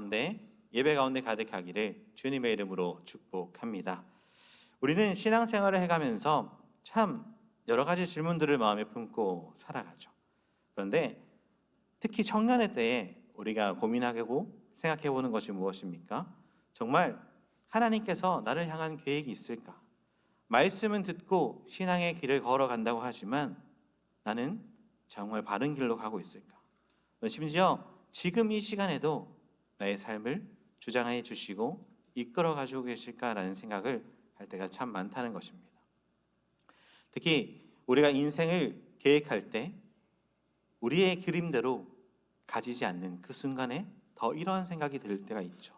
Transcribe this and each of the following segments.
가운데 예배 가운데 가득하기를 주님의 이름으로 축복합니다. 우리는 신앙생활을 해가면서 참 여러 가지 질문들을 마음에 품고 살아가죠. 그런데 특히 청년의 때에 우리가 고민하고 생각해보는 것이 무엇입니까? 정말 하나님께서 나를 향한 계획이 있을까? 말씀은 듣고 신앙의 길을 걸어간다고 하지만 나는 정말 바른 길로 가고 있을까? 심지어 지금 이 시간에도 나의 삶을 주장해 주시고 이끌어 가지고 계실까라는 생각을 할 때가 참 많다는 것입니다. 특히 우리가 인생을 계획할 때 우리의 그림대로 가지지 않는 그 순간에 더 이러한 생각이 들 때가 있죠.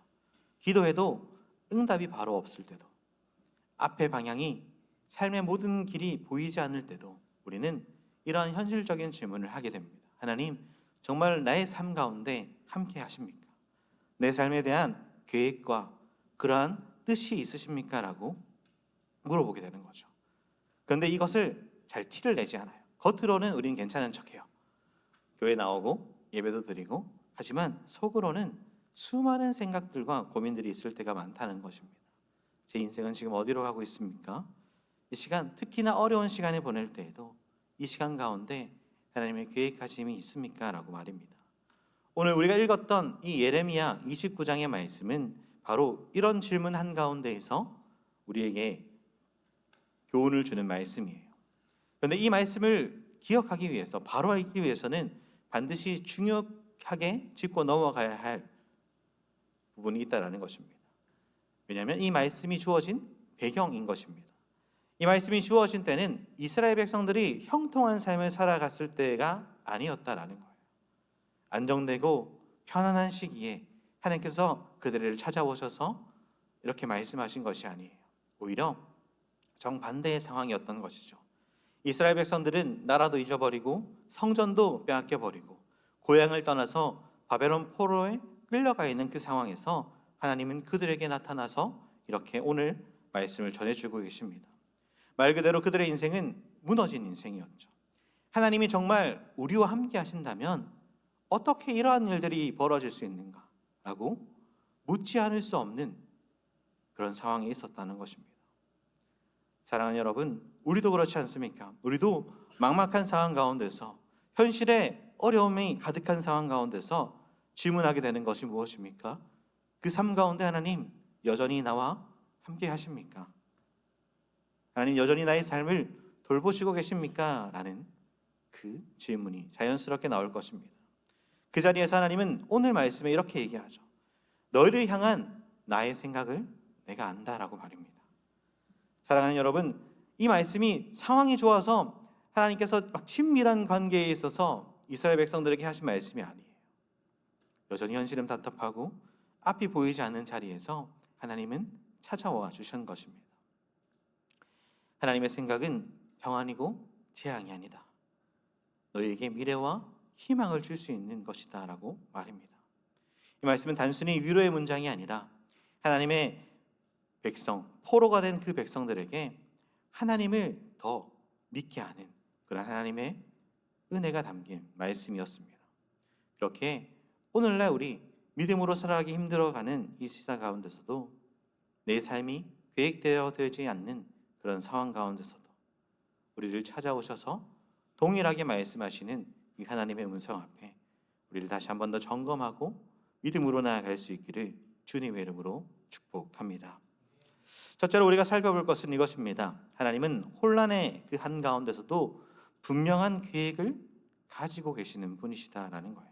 기도해도 응답이 바로 없을 때도, 앞의 방향이 삶의 모든 길이 보이지 않을 때도 우리는 이러한 현실적인 질문을 하게 됩니다. 하나님, 정말 나의 삶 가운데 함께 하십니까? 내 삶에 대한 계획과 그러한 뜻이 있으십니까? 라고 물어보게 되는 거죠. 그런데 이것을 잘 티를 내지 않아요. 겉으로는 우린 괜찮은 척해요. 교회 나오고 예배도 드리고, 하지만 속으로는 수많은 생각들과 고민들이 있을 때가 많다는 것입니다. 제 인생은 지금 어디로 가고 있습니까? 이 시간, 특히나 어려운 시간을 보낼 때에도 이 시간 가운데 하나님의 계획하심이 있습니까? 라고 말입니다. 오늘 우리가 읽었던 이 예레미야 29장의 말씀은 바로 이런 질문 한가운데에서 우리에게 교훈을 주는 말씀이에요. 그런데 이 말씀을 기억하기 위해서, 바로 알기 위해서는 반드시 중요하게 짚고 넘어가야 할 부분이 있다는 것입니다. 왜냐하면 이 말씀이 주어진 배경인 것입니다. 이 말씀이 주어진 때는 이스라엘 백성들이 형통한 삶을 살아갔을 때가 아니었다라는 거예요. 안정되고 편안한 시기에 하나님께서 그들을 찾아오셔서 이렇게 말씀하신 것이 아니에요. 오히려 정반대의 상황이었던 것이죠. 이스라엘 백성들은 나라도 잊어버리고 성전도 빼앗겨버리고 고향을 떠나서 바벨론 포로에 끌려가 있는 그 상황에서 하나님은 그들에게 나타나서 이렇게 오늘 말씀을 전해주고 계십니다. 말 그대로 그들의 인생은 무너진 인생이었죠. 하나님이 정말 우리와 함께 하신다면 어떻게 이러한 일들이 벌어질 수 있는가? 라고 묻지 않을 수 없는 그런 상황이 있었다는 것입니다. 사랑하는 여러분, 우리도 그렇지 않습니까? 우리도 막막한 상황 가운데서, 현실의 어려움이 가득한 상황 가운데서 질문하게 되는 것이 무엇입니까? 그 삶 가운데 하나님 여전히 나와 함께 하십니까? 하나님 여전히 나의 삶을 돌보시고 계십니까? 라는 그 질문이 자연스럽게 나올 것입니다. 그 자리에서 하나님은 오늘 말씀에 이렇게 얘기하죠. 너희를 향한 나의 생각을 내가 안다라고 말입니다. 사랑하는 여러분, 이 말씀이 상황이 좋아서 하나님께서 막 친밀한 관계에 있어서 이스라엘 백성들에게 하신 말씀이 아니에요. 여전히 현실은 답답하고 앞이 보이지 않는 자리에서 하나님은 찾아와 주신 것입니다. 하나님의 생각은 평안이고 재앙이 아니다. 너희에게 미래와 희망을 줄 수 있는 것이다 라고 말입니다. 이 말씀은 단순히 위로의 문장이 아니라 하나님의 백성, 포로가 된 그 백성들에게 하나님을 더 믿게 하는 그런 하나님의 은혜가 담긴 말씀이었습니다. 그렇게 오늘날 우리 믿음으로 살아가기 힘들어가는 이 시사 가운데서도 내 삶이 계획되어 되지 않는 그런 상황 가운데서도 우리를 찾아오셔서 동일하게 말씀하시는 이 하나님의 음성 앞에 우리를 다시 한 번 더 점검하고 믿음으로 나아갈 수 있기를 주님의 이름으로 축복합니다. 첫째로 우리가 살펴볼 것은 이것입니다. 하나님은 혼란의 그 한가운데서도 분명한 계획을 가지고 계시는 분이시다라는 거예요.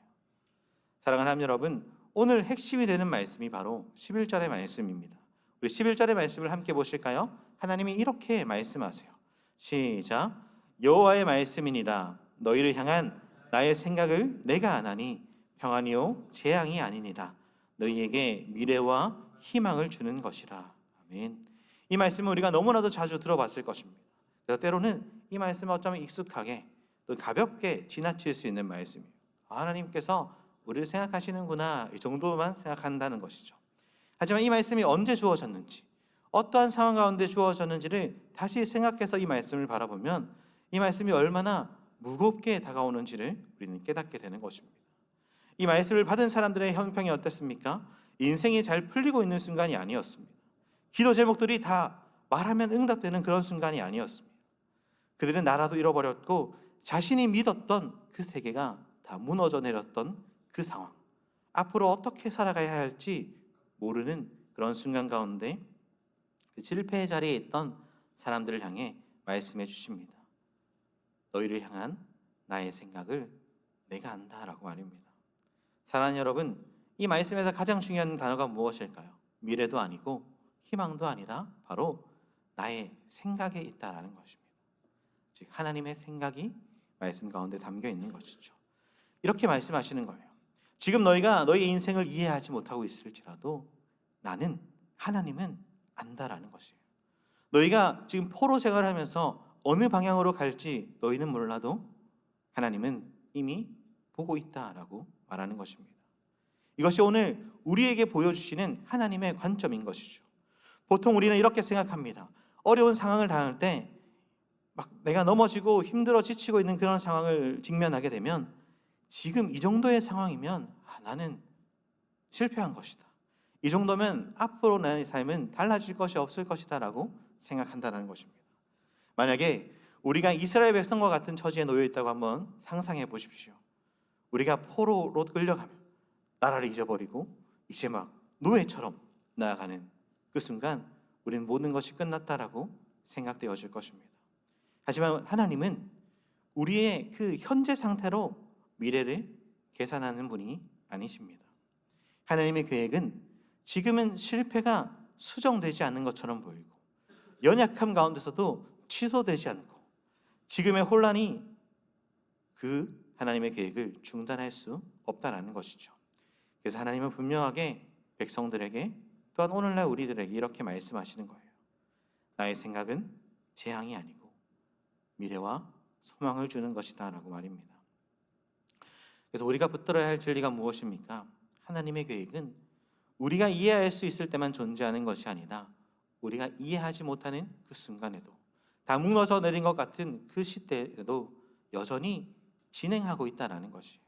사랑하는 하나님 여러분, 오늘 핵심이 되는 말씀이 바로 11절의 말씀입니다. 우리 11절의 말씀을 함께 보실까요? 하나님이 이렇게 말씀하세요. 시작. 여호와의 말씀이니라. 너희를 향한 나의 생각을 내가 아나니 평안이요 재앙이 아니니라. 너희에게 미래와 희망을 주는 것이라. 아멘. 이 말씀은 우리가 너무나도 자주 들어봤을 것입니다. 그래서 때로는 이 말씀은 어쩌면 익숙하게 또 가볍게 지나칠 수 있는 말씀이에요. 하나님께서 우리를 생각하시는구나, 이 정도만 생각한다는 것이죠. 하지만 이 말씀이 언제 주어졌는지, 어떠한 상황 가운데 주어졌는지를 다시 생각해서 이 말씀을 바라보면 이 말씀이 얼마나 무겁게 다가오는지를 우리는 깨닫게 되는 것입니다. 이 말씀을 받은 사람들의 형평이 어땠습니까? 인생이 잘 풀리고 있는 순간이 아니었습니다. 기도 제목들이 다 말하면 응답되는 그런 순간이 아니었습니다. 그들은 나라도 잃어버렸고 자신이 믿었던 그 세계가 다 무너져 내렸던 그 상황, 앞으로 어떻게 살아가야 할지 모르는 그런 순간 가운데 그 실패의 자리에 있던 사람들을 향해 말씀해 주십니다. 너희를 향한 나의 생각을 내가 안다라고 말입니다. 사랑하는 여러분, 이 말씀에서 가장 중요한 단어가 무엇일까요? 미래도 아니고 희망도 아니라 바로 나의 생각에 있다라는 것입니다. 즉 하나님의 생각이 말씀 가운데 담겨 있는 것이죠. 이렇게 말씀하시는 거예요. 지금 너희가 너희의 인생을 이해하지 못하고 있을지라도 나는, 하나님은 안다라는 것이에요. 너희가 지금 포로 생활하면서 어느 방향으로 갈지 너희는 몰라도 하나님은 이미 보고 있다라고 말하는 것입니다. 이것이 오늘 우리에게 보여주시는 하나님의 관점인 것이죠. 보통 우리는 이렇게 생각합니다. 어려운 상황을 당할 때 막 내가 넘어지고 힘들어 지치고 있는 그런 상황을 직면하게 되면 지금 이 정도의 상황이면 나는 실패한 것이다. 이 정도면 앞으로 나의 삶은 달라질 것이 없을 것이다 라고 생각한다는 것입니다. 만약에 우리가 이스라엘 백성과 같은 처지에 놓여 있다고 한번 상상해 보십시오. 우리가 포로로 끌려가면 나라를 잊어버리고 이제 막 노예처럼 나아가는 그 순간 우리는 모든 것이 끝났다라고 생각되어질 것입니다. 하지만 하나님은 우리의 그 현재 상태로 미래를 계산하는 분이 아니십니다. 하나님의 계획은 지금은 실패가 수정되지 않는 것처럼 보이고 연약함 가운데서도 취소되지 않고 지금의 혼란이 그 하나님의 계획을 중단할 수 없다는 것이죠. 그래서 하나님은 분명하게 백성들에게 또한 오늘날 우리들에게 이렇게 말씀하시는 거예요. 나의 생각은 재앙이 아니고 미래와 소망을 주는 것이다 라고 말입니다. 그래서 우리가 붙들어야 할 진리가 무엇입니까? 하나님의 계획은 우리가 이해할 수 있을 때만 존재하는 것이 아니라 우리가 이해하지 못하는 그 순간에도 다 무너져 내린 것 같은 그 시대에도 여전히 진행하고 있다는 것이에요.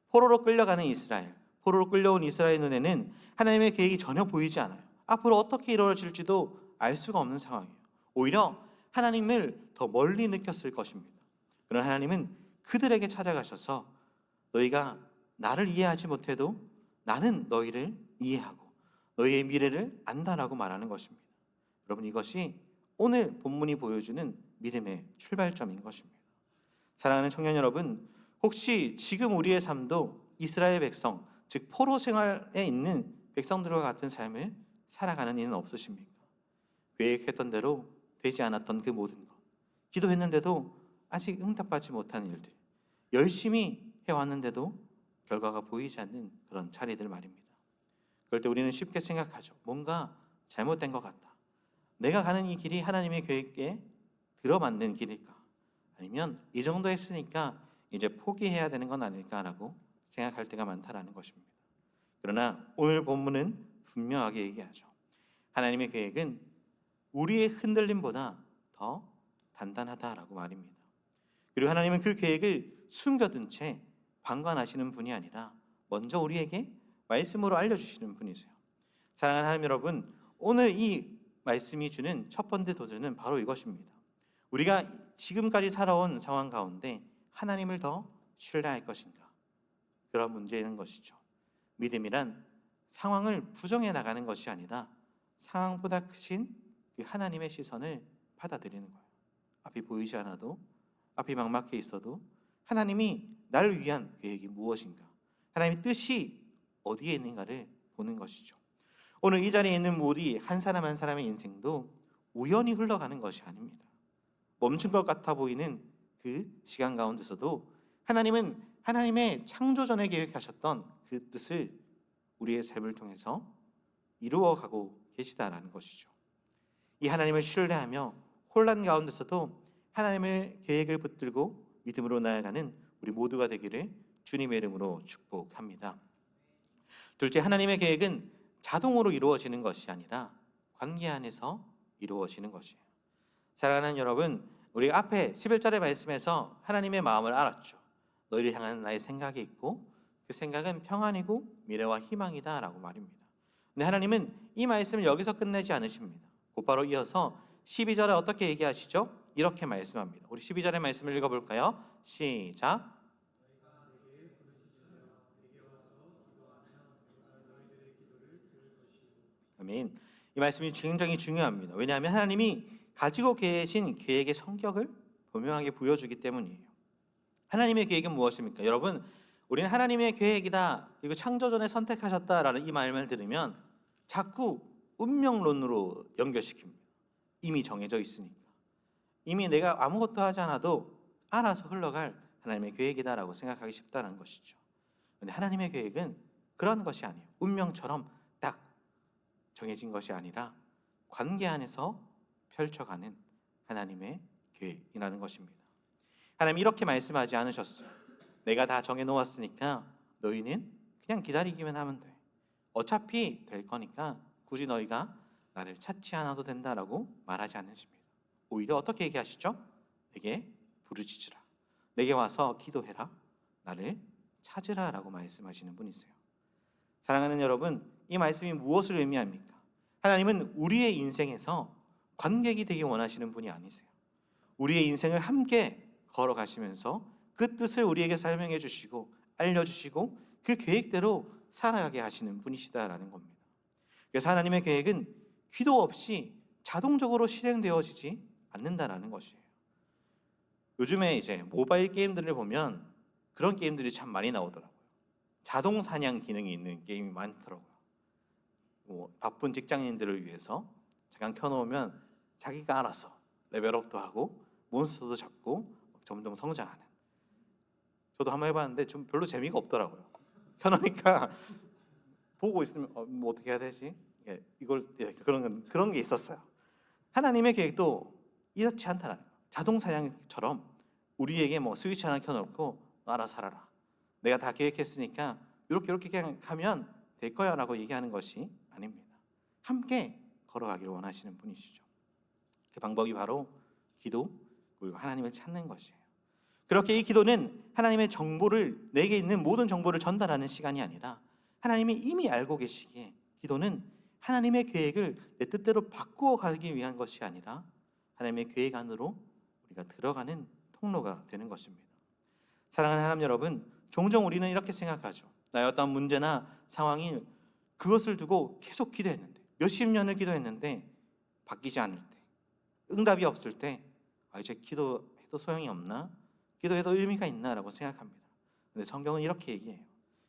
포로로 끌려가는 이스라엘, 포로로 끌려온 이스라엘 눈에는 하나님의 계획이 전혀 보이지 않아요. 앞으로 어떻게 이루어질지도 알 수가 없는 상황이에요. 오히려 하나님을 더 멀리 느꼈을 것입니다. 그러나 하나님은 그들에게 찾아가셔서 너희가 나를 이해하지 못해도 나는 너희를 이해하고 너희의 미래를 안다라고 말하는 것입니다. 여러분, 이것이 오늘 본문이 보여주는 믿음의 출발점인 것입니다. 사랑하는 청년 여러분, 혹시 지금 우리의 삶도 이스라엘 백성, 즉 포로 생활에 있는 백성들과 같은 삶을 살아가는 이는 없으십니까? 계획했던 대로 되지 않았던 그 모든 것, 기도했는데도 아직 응답받지 못한 일들, 열심히 해왔는데도 결과가 보이지 않는 그런 자리들 말입니다. 그럴 때 우리는 쉽게 생각하죠. 뭔가 잘못된 것 같다. 내가 가는 이 길이 하나님의 계획에 들어맞는 길일까? 아니면 이 정도 했으니까 이제 포기해야 되는 건 아닐까라고 생각할 때가 많다라는 것입니다. 그러나 오늘 본문은 분명하게 얘기하죠. 하나님의 계획은 우리의 흔들림보다 더 단단하다라고 말입니다. 그리고 하나님은 그 계획을 숨겨둔 채 방관하시는 분이 아니라 먼저 우리에게 말씀으로 알려주시는 분이세요. 사랑하는 하나님 여러분, 오늘 이 말씀이 주는 첫 번째 도전은 바로 이것입니다. 우리가 지금까지 살아온 상황 가운데 하나님을 더 신뢰할 것인가? 그런 문제인 것이죠. 믿음이란 상황을 부정해 나가는 것이 아니라 상황보다 크신 그 하나님의 시선을 받아들이는 거예요. 앞이 보이지 않아도, 앞이 막막해 있어도 하나님이 나를 위한 계획이 무엇인가, 하나님의 뜻이 어디에 있는가를 보는 것이죠. 오늘 이 자리에 있는 우리 한 사람 한 사람의 인생도 우연히 흘러가는 것이 아닙니다. 멈춘 것 같아 보이는 그 시간 가운데서도 하나님은 하나님의 창조 전에 계획하셨던 그 뜻을 우리의 삶을 통해서 이루어가고 계시다라는 것이죠. 이 하나님을 신뢰하며 혼란 가운데서도 하나님의 계획을 붙들고 믿음으로 나아가는 우리 모두가 되기를 주님의 이름으로 축복합니다. 둘째, 하나님의 계획은 자동으로 이루어지는 것이 아니라 관계 안에서 이루어지는 것이에요. 사랑하는 여러분, 우리 앞에 11절의 말씀에서 하나님의 마음을 알았죠. 너희를 향한 나의 생각이 있고 그 생각은 평안이고 미래와 희망이다 라고 말입니다. 근데 하나님은 이 말씀을 여기서 끝내지 않으십니다. 곧바로 이어서 12절에 어떻게 얘기하시죠? 이렇게 말씀합니다. 우리 12절의 말씀을 읽어볼까요? 시작. 아멘. 이 말씀이 굉장히 중요합니다. 왜냐하면 하나님이 가지고 계신 계획의 성격을 분명하게 보여주기 때문이에요. 하나님의 계획은 무엇입니까? 여러분, 우리는 하나님의 계획이다, 그리고 창조전에 선택하셨다라는 이 말을 들으면 자꾸 운명론으로 연결시킵니다. 이미 정해져 있으니까. 이미 내가 아무것도 하지 않아도 알아서 흘러갈 하나님의 계획이다라고 생각하기 쉽다는 것이죠. 그런데 하나님의 계획은 그런 것이 아니에요. 운명처럼 딱 정해진 것이 아니라 관계 안에서 펼쳐가는 하나님의 계획이라는 것입니다. 하나님 이렇게 말씀하지 않으셨어요. 내가 다 정해놓았으니까 너희는 그냥 기다리기만 하면 돼. 어차피 될 거니까 굳이 너희가 나를 찾지 않아도 된다라고 말하지 않으십니다. 오히려 어떻게 얘기하시죠? 내게 부르짖으라. 내게 와서 기도해라. 나를 찾으라 라고 말씀하시는 분이세요. 사랑하는 여러분, 이 말씀이 무엇을 의미합니까? 하나님은 우리의 인생에서 관객이 되기 원하시는 분이 아니세요. 우리의 인생을 함께 걸어가시면서 그 뜻을 우리에게 설명해 주시고 알려주시고 그 계획대로 살아가게 하시는 분이시다라는 겁니다. 그래서 하나님의 계획은 기도 없이 자동적으로 실행되어지지 않는다라는 것이에요. 요즘에 이제 모바일 게임들을 보면 그런 게임들이 참 많이 나오더라고요. 자동 사냥 기능이 있는 게임이 많더라고요. 바쁜 직장인들을 위해서 잠깐 켜놓으면 자기가 알아서 레벨업도 하고 몬스터도 잡고 점점 성장하는. 저도 한번 해봤는데 좀 별로 재미가 없더라고요. 켜놓으니까 보고 있으면 뭐 어떻게 해야 되지? 그런 게 있었어요. 하나님의 계획도 이렇지 않다는 거예요. 자동 사냥처럼 우리에게 뭐 스위치 하나 켜놓고 알아서 살아라. 내가 다 계획했으니까 이렇게 그냥 하면 될 거야 라고 얘기하는 것이 아닙니다. 함께 걸어가기를 원하시는 분이시죠. 그 방법이 바로 기도, 그리고 하나님을 찾는 것이에요. 그렇게 이 기도는 하나님의 정보를, 내게 있는 모든 정보를 전달하는 시간이 아니라 하나님이 이미 알고 계시기에 기도는 하나님의 계획을 내 뜻대로 바꾸어 가기 위한 것이 아니라 하나님의 계획 안으로 우리가 들어가는 통로가 되는 것입니다. 사랑하는 하나님 여러분, 종종 우리는 이렇게 생각하죠. 나의 어떤 문제나 상황이 그것을 두고 계속 기도했는데, 몇십 년을 기도했는데 바뀌지 않을 때, 응답이 없을 때 이제 기도해도 소용이 없나? 기도해도 의미가 있나? 라고 생각합니다. 그런데 성경은 이렇게 얘기해요.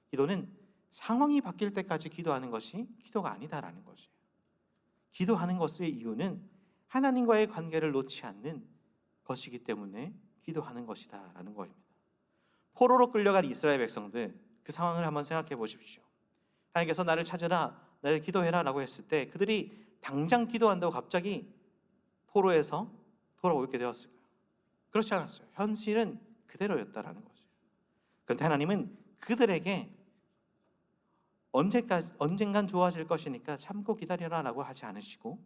기도는 상황이 바뀔 때까지 기도하는 것이 기도가 아니다라는 것이에요. 기도하는 것의 이유는 하나님과의 관계를 놓지 않는 것이기 때문에 기도하는 것이다라는 것입니다. 포로로 끌려간 이스라엘 백성들, 그 상황을 한번 생각해 보십시오. 하나님께서 나를 찾으라, 나를 기도해라 라고 했을 때 그들이 당장 기도한다고 갑자기 포로에서 돌아오게 되었을까요? 그렇지 않았어요. 현실은 그대로였다라는 거죠. 그런데 하나님은 그들에게 언젠간 좋아질 것이니까 참고 기다려라 라고 하지 않으시고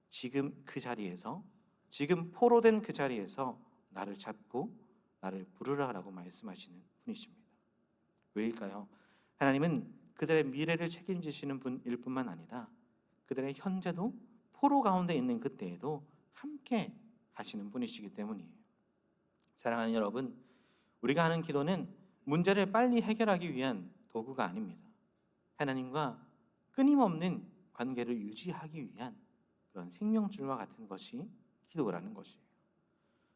지금 그 자리에서, 지금 포로된 그 자리에서 나를 찾고 나를 부르라 라고 말씀하시는 분이십니다. 왜일까요? 하나님은 그들의 미래를 책임지시는 분일 뿐만 아니라 그들의 현재도, 포로 가운데 있는 그때에도 함께 하시는 분이시기 때문이에요. 사랑하는 여러분, 우리가 하는 기도는 문제를 빨리 해결하기 위한 도구가 아닙니다. 하나님과 끊임없는 관계를 유지하기 위한 그런 생명줄과 같은 것이 기도라는 것이에요.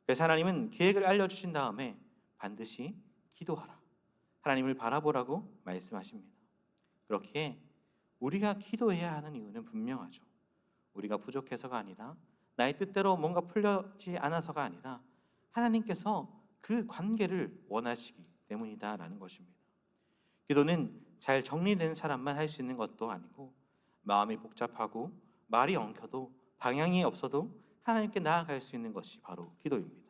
그래서 하나님은 계획을 알려주신 다음에 반드시 기도하라, 하나님을 바라보라고 말씀하십니다. 그렇게 우리가 기도해야 하는 이유는 분명하죠. 우리가 부족해서가 아니라, 나의 뜻대로 뭔가 풀려지 않아서가 아니라 하나님께서 그 관계를 원하시기 때문이다라는 것입니다. 기도는 잘 정리된 사람만 할 수 있는 것도 아니고, 마음이 복잡하고 말이 엉켜도 방향이 없어도 하나님께 나아갈 수 있는 것이 바로 기도입니다.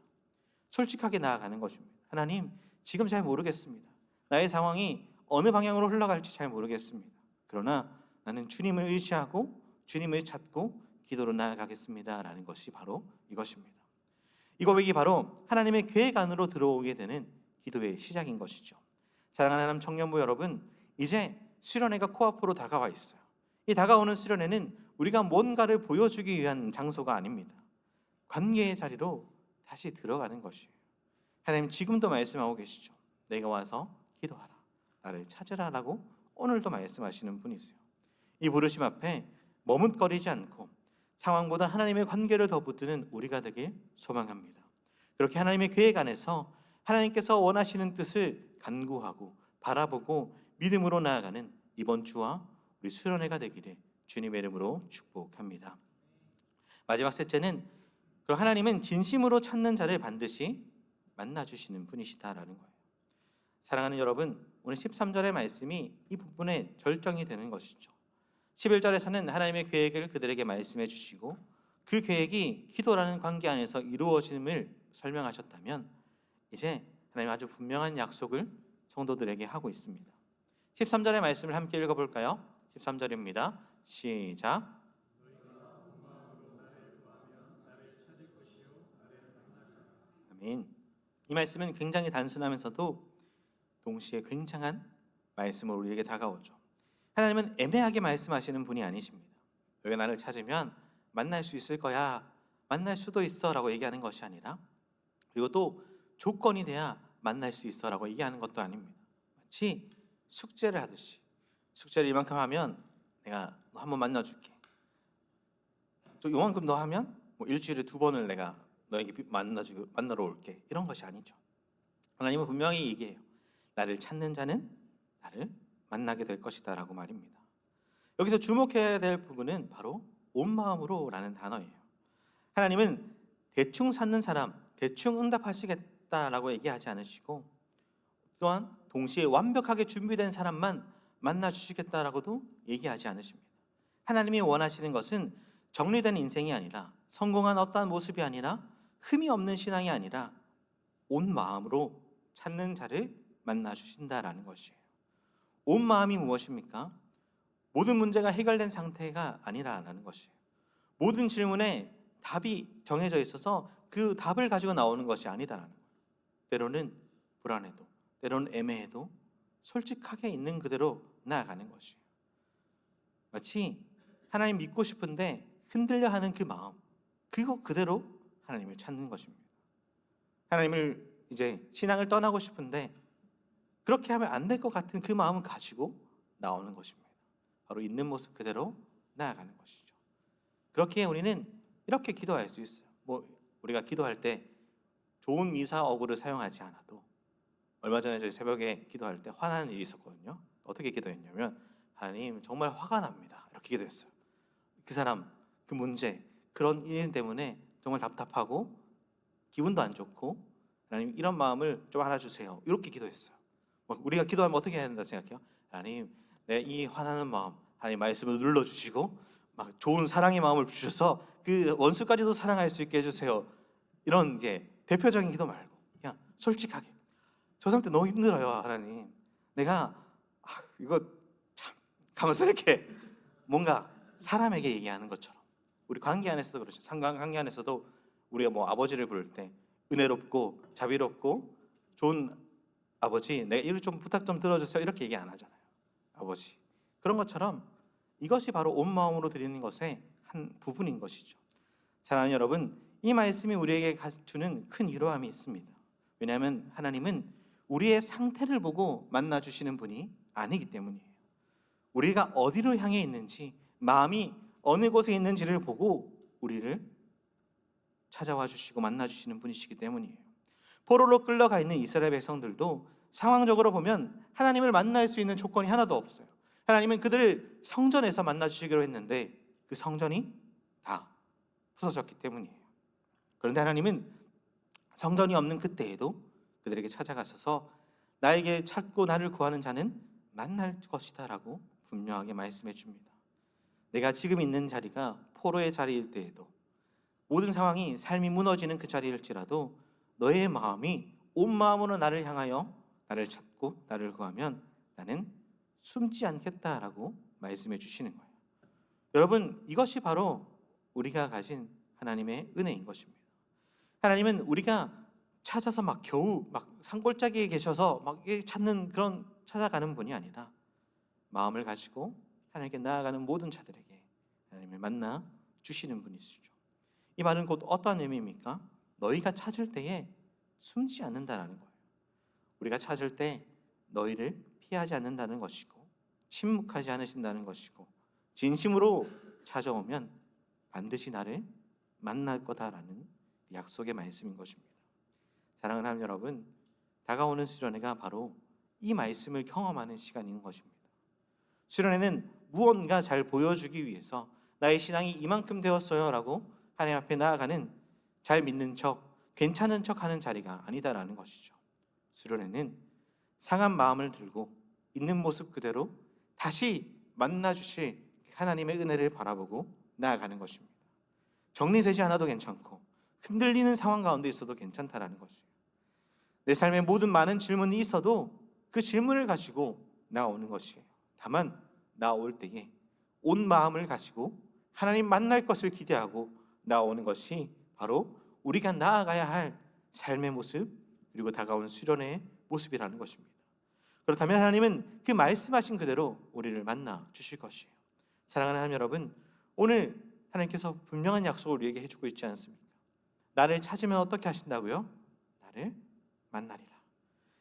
솔직하게 나아가는 것입니다. 하나님, 지금 잘 모르겠습니다. 나의 상황이 어느 방향으로 흘러갈지 잘 모르겠습니다. 그러나 나는 주님을 의지하고 주님을 찾고 기도로 나아가겠습니다 라는 것이 바로 이것입니다. 이 고백이 바로 하나님의 계획 안으로 들어오게 되는 기도의 시작인 것이죠. 사랑하는 하나님 청년부 여러분, 이제 수련회가 코앞으로 다가와 있어요. 이 다가오는 수련회는 우리가 뭔가를 보여주기 위한 장소가 아닙니다. 관계의 자리로 다시 들어가는 것이에요. 하나님 지금도 말씀하고 계시죠. 내가 와서 기도하라, 나를 찾으라라고 오늘도 말씀하시는 분이세요. 이 부르심 앞에 머뭇거리지 않고 상황보다 하나님의 관계를 더 붙드는 우리가 되길 소망합니다. 그렇게 하나님의 계획 안에서 하나님께서 원하시는 뜻을 간구하고 바라보고 믿음으로 나아가는 이번 주와 우리 수련회가 되기를 주님의 이름으로 축복합니다. 마지막 셋째는, 그럼 하나님은 진심으로 찾는 자를 반드시 만나주시는 분이시다라는 거예요. 사랑하는 여러분, 오늘 13절의 말씀이 이 부분에 절정이 되는 것이죠. 11절에서는 하나님의 계획을 그들에게 말씀해 주시고 그 계획이 기도라는 관계 안에서 이루어짐을 설명하셨다면, 이제 하나님 아주 분명한 약속을 성도들에게 하고 있습니다. 13절의 말씀을 함께 읽어볼까요? 13절입니다. 시작. 아멘. 이 말씀은 굉장히 단순하면서도 동시에 굉장한 말씀으로 우리에게 다가오죠. 하나님은 애매하게 말씀하시는 분이 아니십니다. 너희가 나를 찾으면 만날 수 있을 거야, 만날 수도 있어 라고 얘기하는 것이 아니라, 그리고 또 조건이 돼야 만날 수 있어 라고 얘기하는 것도 아닙니다. 마치 숙제를 하듯이, 숙제를 이만큼 하면 내가 너 한번 만나줄게, 또 요만큼 더 하면 뭐 일주일에 2번을 내가 너에게 만나러 올게, 이런 것이 아니죠. 하나님은 분명히 얘기해요. 나를 찾는 자는 나를 만나게 될 것이다 라고 말입니다. 여기서 주목해야 될 부분은 바로 온 마음으로 라는 단어예요. 하나님은 대충 찾는 사람, 대충 응답하시겠다라고 얘기하지 않으시고, 또한 동시에 완벽하게 준비된 사람만 만나주시겠다라고도 얘기하지 않으십니다. 하나님이 원하시는 것은 정리된 인생이 아니라, 성공한 어떠한 모습이 아니라, 흠이 없는 신앙이 아니라 온 마음으로 찾는 자를 만나주신다라는 것이에요. 온 마음이 무엇입니까? 모든 문제가 해결된 상태가 아니라는 것이에요. 모든 질문에 답이 정해져 있어서 그 답을 가지고 나오는 것이 아니다라는 거예요. 때로는 불안해도, 때로는 애매해도 솔직하게 있는 그대로 나아가는 것이에요. 마치 하나님 믿고 싶은데 흔들려 하는 그 마음, 그거 그대로 하나님을 찾는 것입니다. 하나님을 이제 신앙을 떠나고 싶은데 그렇게 하면 안 될 것 같은 그 마음을 가지고 나오는 것입니다. 바로 있는 모습 그대로 나아가는 것이죠. 그렇게 우리는 이렇게 기도할 수 있어요. 우리가 기도할 때 좋은 미사 어구를 사용하지 않아도, 얼마 전에 저희 새벽에 기도할 때 화나는 일이 있었거든요. 어떻게 기도했냐면, 하나님 정말 화가 납니다, 이렇게 기도했어요. 그 사람, 그 문제, 그런 일 때문에 정말 답답하고 기분도 안 좋고, 하나님 이런 마음을 좀 알아주세요, 이렇게 기도했어요. 우리가 기도하면 어떻게 해야 된다 생각해요? 하나님, 내 이 화나는 마음 하나님 말씀을 눌러주시고 막 좋은 사랑의 마음을 주셔서 그 원수까지도 사랑할 수 있게 해주세요. 이런 이제 대표적인 기도 말고 그냥 솔직하게, 저 사람 때 너무 힘들어요 하나님, 내가 이거 참 가면서 이렇게 뭔가 사람에게 얘기하는 것처럼, 우리 관계 안에서도 그렇죠. 상관 관계 안에서도 우리가 아버지를 부를 때 은혜롭고 자비롭고 좋은 아버지, 내가 이걸 좀 부탁 좀 들어주세요, 이렇게 얘기 안 하잖아요. 아버지, 그런 것처럼 이것이 바로 온 마음으로 드리는 것의 한 부분인 것이죠. 사랑하는 여러분, 이 말씀이 우리에게 주는 큰 위로함이 있습니다. 왜냐하면 하나님은 우리의 상태를 보고 만나주시는 분이 아니기 때문이에요. 우리가 어디로 향해 있는지, 마음이 어느 곳에 있는지를 보고 우리를 찾아와 주시고 만나주시는 분이시기 때문이에요. 포로로 끌려가 있는 이스라엘 백성들도 상황적으로 보면 하나님을 만날 수 있는 조건이 하나도 없어요. 하나님은 그들을 성전에서 만나주시기로 했는데 그 성전이 다 부서졌기 때문이에요. 그런데 하나님은 성전이 없는 그때에도 그들에게 찾아가셔서 나에게 찾고 나를 구하는 자는 만날 것이다 라고 분명하게 말씀해 줍니다. 내가 지금 있는 자리가 포로의 자리일 때에도, 모든 상황이 삶이 무너지는 그 자리일지라도 너의 마음이 온 마음으로 나를 향하여 나를 찾고 나를 구하면 나는 숨지 않겠다라고 말씀해 주시는 거예요. 여러분, 이것이 바로 우리가 가진 하나님의 은혜인 것입니다. 하나님은 우리가 찾아서 겨우 산골짜기에 계셔서 찾는 그런 찾아가는 분이 아니라, 마음을 가지고 하나님께 나아가는 모든 자들에게 하나님을 만나 주시는 분이시죠. 이 말은 곧 어떠한 의미입니까? 너희가 찾을 때에 숨지 않는다라는 거예요. 우리가 찾을 때 너희를 피하지 않는다는 것이고, 침묵하지 않으신다는 것이고, 진심으로 찾아오면 반드시 나를 만날 거다라는 약속의 말씀인 것입니다. 사랑하는 하나님 여러분, 다가오는 수련회가 바로 이 말씀을 경험하는 시간인 것입니다. 수련회는 무언가 잘 보여주기 위해서 나의 신앙이 이만큼 되었어요 라고 하나님 앞에 나아가는, 잘 믿는 척, 괜찮은 척 하는 자리가 아니다라는 것이죠. 수련회는 상한 마음을 들고 있는 모습 그대로 다시 만나 주실 하나님의 은혜를 바라보고 나아가는 것입니다. 정리되지 않아도 괜찮고 흔들리는 상황 가운데 있어도 괜찮다라는 것이에요. 내 삶에 모든 많은 질문이 있어도 그 질문을 가지고 나오는 것이에요. 다만 나올 때에 온 마음을 가지고 하나님 만날 것을 기대하고 나오는 것이 바로 우리가 나아가야 할 삶의 모습, 그리고 다가오는 수련회의 모습이라는 것입니다. 그렇다면 하나님은 그 말씀하신 그대로 우리를 만나 주실 것이에요. 사랑하는 하나님 여러분, 오늘 하나님께서 분명한 약속을 우리에게 해주고 있지 않습니까? 나를 찾으면 어떻게 하신다고요? 나를 만나리라.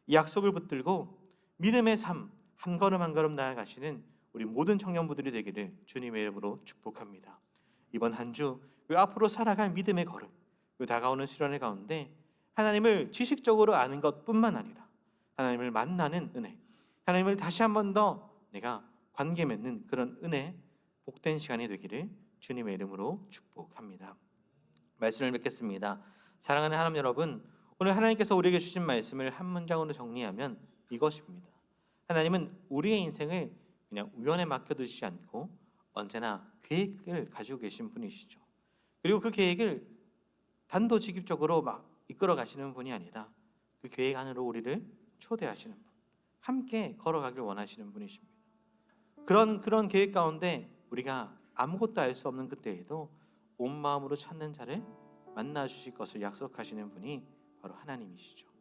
이 약속을 붙들고 믿음의 삶 한 걸음 한 걸음 나아가시는 우리 모든 청년부들이 되기를 주님의 이름으로 축복합니다. 이번 한 주 앞으로 살아갈 믿음의 걸음, 다가오는 수련회 가운데 하나님을 지식적으로 아는 것뿐만 아니라 하나님을 만나는 은혜, 하나님을 다시 한 번 더 내가 관계 맺는 그런 은혜, 복된 시간이 되기를 주님의 이름으로 축복합니다. 말씀을 맺겠습니다. 사랑하는 하나님 여러분, 오늘 하나님께서 우리에게 주신 말씀을 한 문장으로 정리하면 이것입니다. 하나님은 우리의 인생을 그냥 우연에 맡겨두시지 않고 언제나 계획을 가지고 계신 분이시죠. 그리고 그 계획을 단도직입적으로 막 이끌어 가시는 분이 아니라 그 계획 안으로 우리를 초대하시는 분, 함께 걸어가길 원하시는 분이십니다. 그런 계획 가운데 우리가 아무것도 알 수 없는 그때에도 온 마음으로 찾는 자를 만나 주실 것을 약속하시는 분이 바로 하나님이시죠.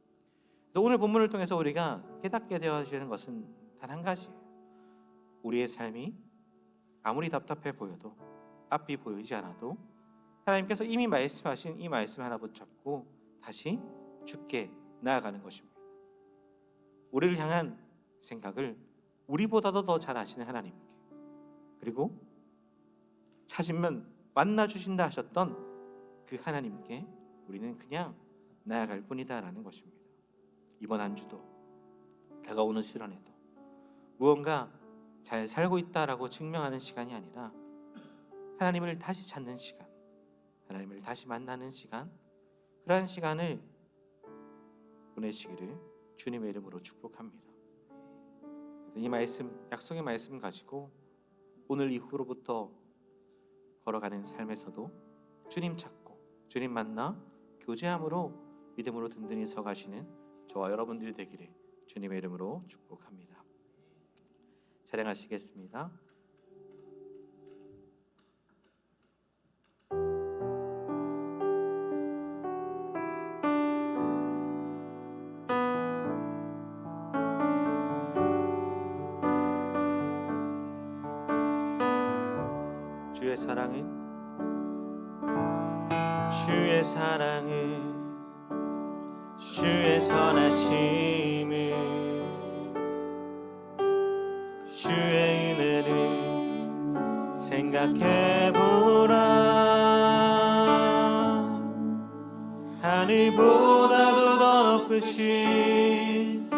오늘 본문을 통해서 우리가 깨닫게 되어지는 것은 단 한 가지예요. 우리의 삶이 아무리 답답해 보여도, 앞이 보이지 않아도 하나님께서 이미 말씀하신 이 말씀 하나 붙잡고 다시 주께 나아가는 것입니다. 우리를 향한 생각을 우리보다도 더 잘 아시는 하나님께, 그리고 찾으면 만나 주신다 하셨던 그 하나님께 우리는 그냥 나아갈 뿐이다라는 것입니다. 이번 한 주도, 다가오는 수련회도 무언가 잘 살고 있다라고 증명하는 시간이 아니라 하나님을 다시 찾는 시간, 하나님을 다시 만나는 시간, 그러한 시간을 보내시기를 주님의 이름으로 축복합니다. 그래서 이 말씀, 약속의 말씀 가지고 오늘 이후로부터 걸어가는 삶에서도 주님 찾고 주님 만나 교제함으로 믿음으로 든든히 서가시는 저와 여러분들이 되기를 주님의 이름으로 축복합니다. 찬양하시겠습니다. 주의 사랑은, 주의 사랑은, 주의 선하심을, 주의 은혜를 생각해보라. 하늘보다도 더 높으신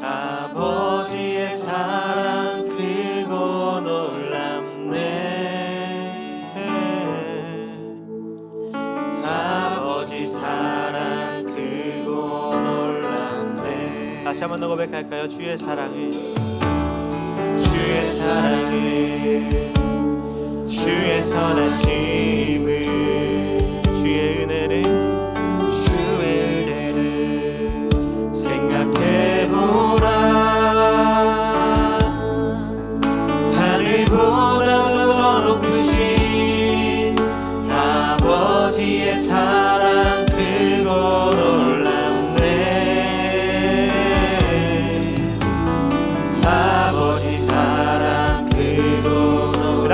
아버지의 사랑 크고 놀랍네. 아버지 사랑 크고 놀랍네. 다시 한번 더 고백할까요? 주의 사랑은, 주의 사랑은, 주의 선하심을, 주의 은혜를, 주의 은혜를 생각해보라. 하늘보다도 더 높으신 아버지의 사랑 크고 놀랍네. 아버지 사랑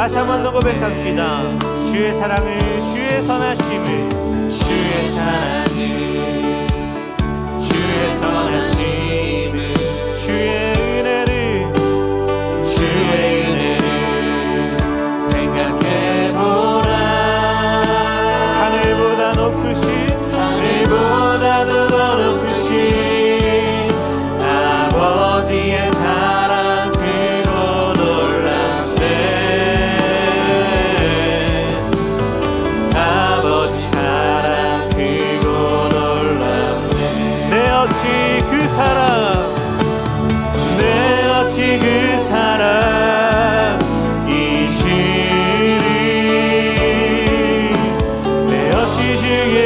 다시 한 번 더 고백합시다. 주의 사랑을, 주의 선하심을, 주의 사랑을, 주의 선하심을, 주의 은혜를, 주의 은혜를 생각해보라. 하늘보다 높으신, 하늘보다도 더 높으신 아버지의 사랑 크고 놀랍네. 아버지 사랑 크고 놀랍네. 내 어찌 그 사랑, 내 어찌 그 사랑이시리. 내 어찌 주의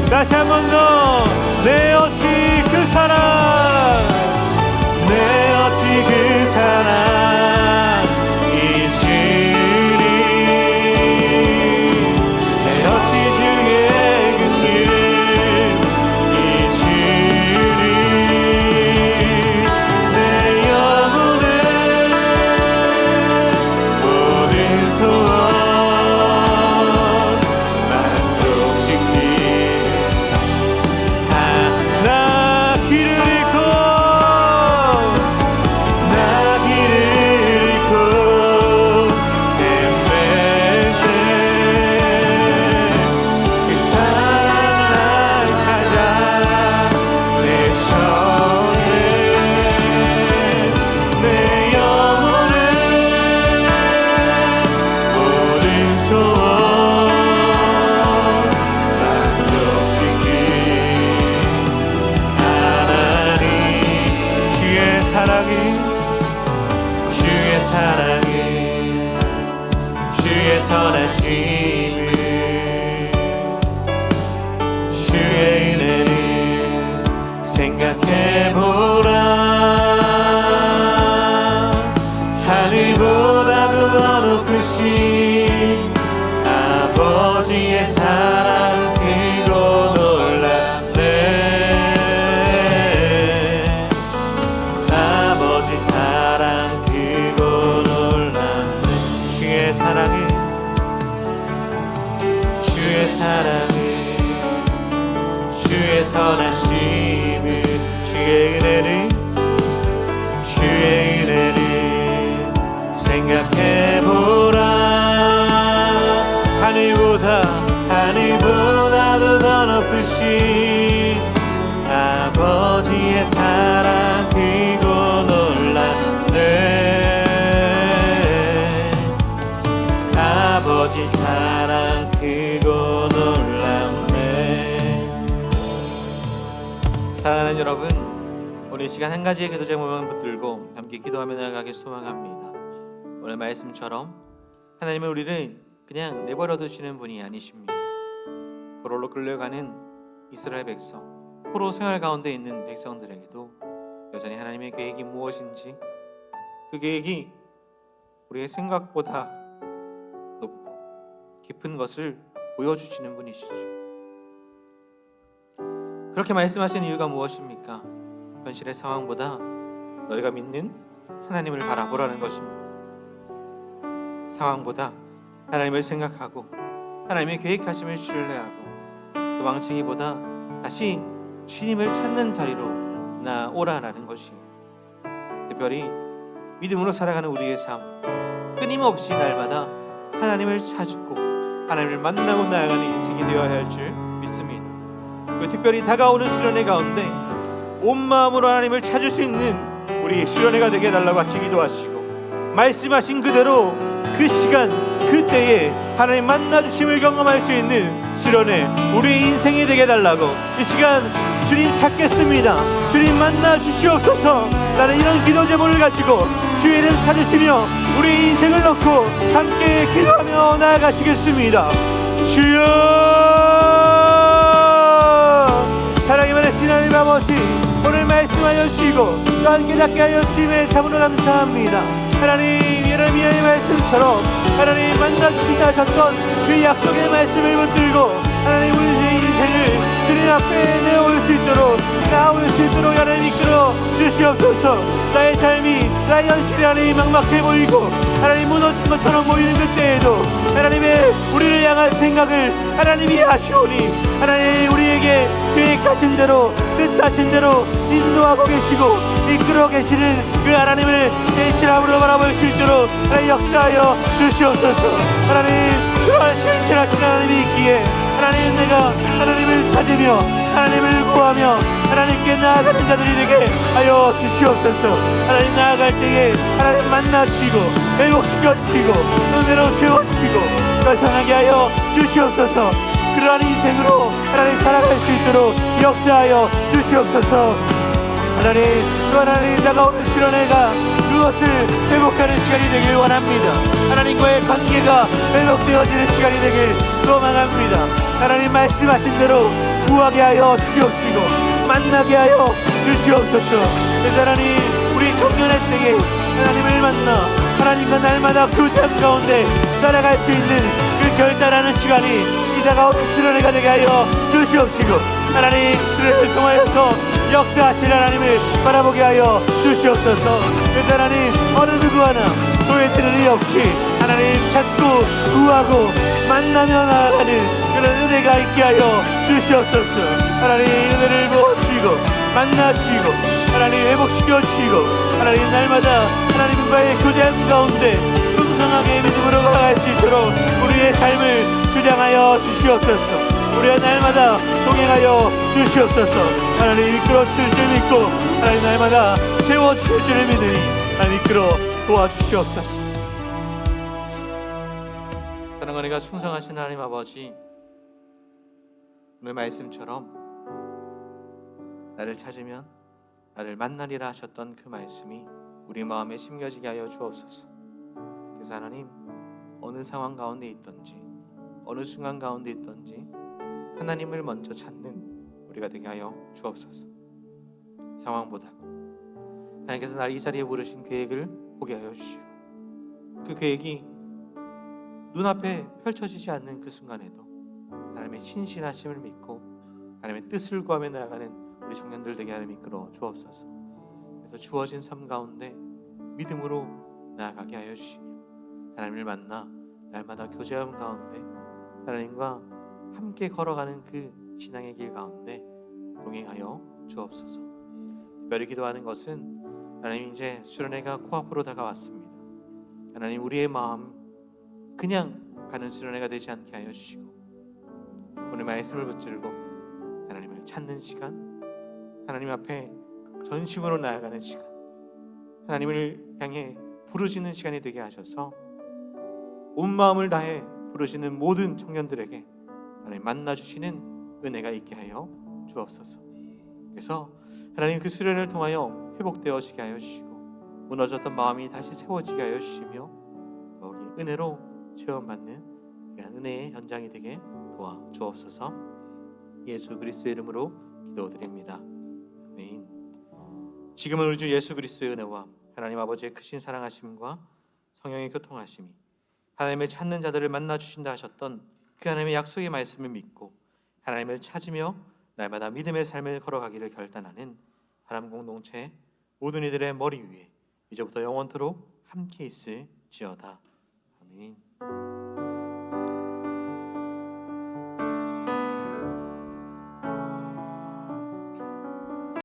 다시 한 번 더. 내 어찌 그 사랑, 내 어찌 그 사랑이시리. 내 어찌 주의 긍휼이시리. 내 영혼의 모든 소원 주의 선하심을, 주의 은혜를 생각해보라. 하늘보다도 더 높으신 아버지의 사랑 크고 놀랍네. 아버지 사랑 크고 놀랍네. 주의 사랑을, 주의 사랑을, 주의 선하심을, 주의 은혜를, 주의 은혜를 생각해보라. 하늘보다도 더 높으신 아버지의 사랑 크고 놀랍네. 아버지 사랑 크고 놀랍네. 사랑하는 여러분, 오늘 시간 한 가지의 기도 제목만 붙들고 함께 기도하며 나아가길 소망합니다. 오늘 말씀처럼 하나님은 우리를 그냥 내버려 두시는 분이 아니십니다. 포로로 끌려가는 이스라엘 백성, 포로 생활 가운데 있는 백성들에게도 여전히 하나님의 계획이 무엇인지, 그 계획이 우리의 생각보다 높고 깊은 것을 보여주시는 분이시죠. 그렇게 말씀하신 이유가 무엇입니까? 현실의 상황보다 너희가 믿는 하나님을 바라보라는 것입니다. 상황보다 하나님을 생각하고 하나님의 계획하심을 신뢰하고 도망치기보다 다시 주님을 찾는 자리로 나오라라는 것이에요. 특별히 믿음으로 살아가는 우리의 삶, 끊임없이 날마다 하나님을 찾고 하나님을 만나고 나아가는 인생이 되어야 할 줄 믿습니다. 그 특별히 다가오는 수련회 가운데 온 마음으로 하나님을 찾을 수 있는 우리 수련회가 되게 해달라고 같이 기도하시고, 말씀하신 그대로 그 시간 그때에 하나님 만나주심을 경험할 수 있는 수련회, 우리의 인생이 되게 해달라고 이 시간 주님 찾겠습니다. 주님 만나주시옵소서. 나는 이런 기도 제목을 가지고 주의 이름 찾으시며 우리의 인생을 놓고 함께 기도하며 나아가시겠습니다. 주여, 사랑이 많으신 하나님 아버지, 오늘 말씀하여 주시고 또한 깨닫게 하여 주심에 참으로 감사합니다. 하나님, 예레미야의 말씀처럼 하나님 만나주신다 하셨던 그 약속의 말씀을 붙들고 하나님 우리의 인생을 주님 앞에 내어올 수 있도록, 나아올 수 있도록 하나님 이끌어 주시옵소서. 나의 삶이, 나의 현실이 하나님 막막해 보이고 하나님 무너진 것처럼 보이는 그때에도 하나님의 우리를 향한 생각을 하나님이 아시오니 하나님 우리에게 계획하신 대로, 뜻하신 대로 인도하고 계시고 이끌어 계시는 그 하나님을 계시함으로 바라볼 수 있도록 하나님 역사하여 주시옵소서. 하나님, 그러한 신실하신 하나님이 있기에 하나님, 내가 하나님을 찾으며 하나님을 구하며 하나님께 나아가는 자들이 되게 하여 주시옵소서. 하나님, 나아갈 때에 하나님 만나주시고 회복시켜 주시고 은혜로 채워주시고 결산하게 하여 주시옵소서. 그러한 인생으로 하나님 살아갈 수 있도록 역사하여 주시옵소서. 하나님, 또 하나님 다가오는 수련회가 그것을 회복하는 시간이 되길 원합니다. 하나님과의 관계가 회복되어지는 시간이 되길 소망합니다. 하나님, 말씀하신 대로 구하게 하여 주시옵시고 만나게 하여 주시옵소서. 그래서 하나님, 우리 청년의 때에 하나님을 만나 하나님과 날마다 교제함 가운데 살아갈 수 있는 그 결단하는 시간이 이 다가오는 수련회가 되게 하여 주시옵시고 하나님, 수련회를 통하여서 역사하실 하나님을 바라보게 하여 주시옵소서. 그래서 하나님, 어느 누구 하나 소외되는 일 없이 하나님 찾고 구하고 만나며 나아가는 그런 은혜가 있게 하여 주시옵소서. 하나님, 은혜를 부어주시고 만나주시고 하나님 회복시켜 주시고 하나님, 날마다 하나님과의 교제함 가운데 풍성하게 믿음으로 걸어갈 수 있도록 우리의 삶을 주장하여 주시옵소서. 우리의 날마다 동행하여 주시옵소서. 하나님, 이끌어 주실 줄 믿고 하나님 날마다 채워주실 줄을 믿으니 하나님 이끌어 도와주시옵소서. 사랑하니가 충성하신 하나님 아버지, 오늘 말씀처럼 나를 찾으면 나를 만나리라 하셨던 그 말씀이 우리 마음에 심겨지게 하여 주옵소서. 그래서 하나님, 어느 상황 가운데 있든지 어느 순간 가운데 있든지 하나님을 먼저 찾는 우리가 되게 하여 주옵소서. 상황보다 하나님께서 나를 이 자리에 부르신 계획을 보게 하여 주시고 그 계획이 눈앞에 펼쳐지지 않는 그 순간에도 하나님의 신실하심을 믿고 하나님의 뜻을 구하며 나아가는 우리 청년들 되게 하나님 이끌어 주옵소서. 그래서 주어진 삶 가운데 믿음으로 나아가게 하여 주시며 하나님을 만나 날마다 교제함 가운데 하나님과 함께 걸어가는 그 신앙의 길 가운데 동행하여 주옵소서. 특별히 기도하는 것은 하나님, 이제 수련회가 코앞으로 다가왔습니다. 하나님, 우리의 마음 그냥 가는 수련회가 되지 않게 하여 주시고 오늘 말씀을 붙들고 하나님을 찾는 시간, 하나님 앞에 전심으로 나아가는 시간, 하나님을 향해 부르시는 시간이 되게 하셔서 온 마음을 다해 부르시는 모든 청년들에게 하나님 만나주시는 은혜가 있게 하여 주옵소서. 그래서 하나님, 그 수련을 통하여 회복되어지게 하여 주시고 무너졌던 마음이 다시 세워지게 하여 주시며 거기 은혜로 체험받는 귀한 은혜의 현장이 되게 도와 주옵소서. 예수 그리스도의 이름으로 기도드립니다. 아멘. 지금은 우리 주 예수 그리스도의 은혜와 하나님 아버지의 크신 사랑하심과 성령의 교통하심이 하나님을 찾는 자들을 만나 주신다 하셨던 그 하나님의 약속의 말씀을 믿고 하나님을 찾으며 날마다 믿음의 삶을 걸어가기를 결단하는 하나님 공동체 모든 이들의 머리 위에 이제부터 영원토록 함께 있을지어다. 아멘.